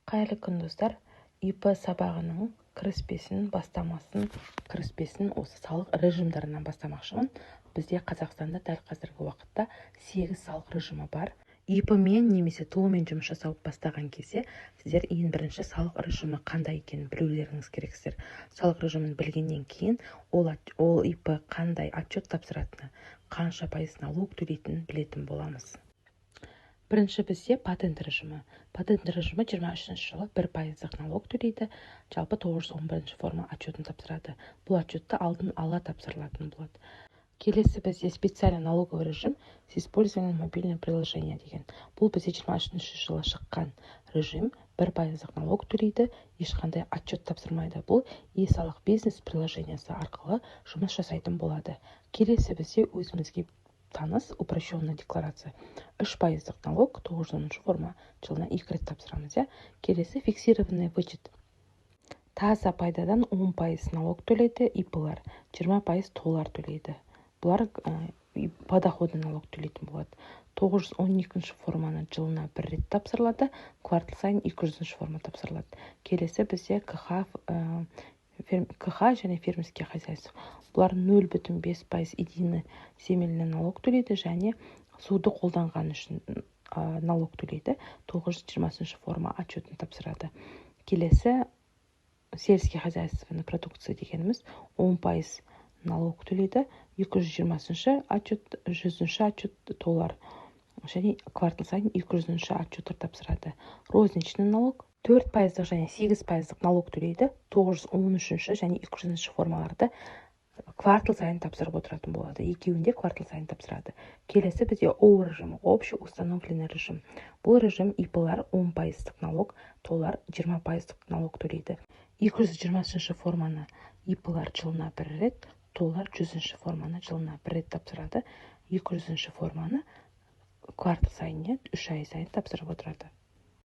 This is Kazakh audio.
Қайырлы күн достар. ИП сабағының кіріспесін осы салық режимдарынан бастамақшымын. Бізде Қазақстанда дәл қазіргі уақытта 8 салық режимі бар. ИП-мен немесе ТО-мен жұмыс жасау бастаған кезде сіздер ең бірінші салық режимі қандай екенін білулеріңіз керексіздер. Салық режимін білгеннен кейін ол ИП қандай отчет тапсыратыны, қанша пайыз налог төлейтінін білетін боламыз. Бірінші бізде патент режимі. Патент режимі 23 жылы 1% налог төлейді. Жалпы 911 форма отчетін тапсырады. Бұл отчетті алдын ала тапсырылатын болады. Келесі бізде специальный налоговый режим с использованием мобильного приложения деген. Бұл бізде 23 жылы шыққан режим. 1% налог төлейді, ешқандай отчет тапсырмайды. Бұл e-салық бизнес приложениясы арқылы жұмыс жасайтын болады. Келесі бізде өзімізге таныс упрощенная декларация. 3% налог, 910 форма, жылына 2 рет тапсырамыз. Келесі фиксированный вычет. Таза пайдадан 10% налог төлейді, ИП-лар 20% толар төлейді. Бұлар подоходный налог төлейтін болады. 912 форманы жылына 1 рет тапсырылады, квартал сайын 200 форма тапсырылады. Келесі бізде КХ және фермерский хозяйство. Бұлар 0,5% единый земельный налог төлейді және суды қолданған үшін налог төлейді. 920 форма отчетін тапсырады. Келесі сельский хозяйственный продукция дегеніміз 10% налог төлейді. 220 отчет, 100 отчет толар және квартал сайын 200 отчеттар тапсырады. Розничный налог 4% және 8% налог төлейді. 913 және 200 формаларды квартал сайын тапсырып отыратын болады. Екеуінде квартал сайын тапсырады. Келесі бізде ОУ режимі, общий установленный режим. Бұл режим ИП-лар 10% налог, толар 20% налог төлейді. 220 форманы ИП-лар жылына 1 рет, толар 100 форманы жылына 1 рет тапсырады. 200 форманы квартал сайын, 3 ай сайын тапсырып отырады.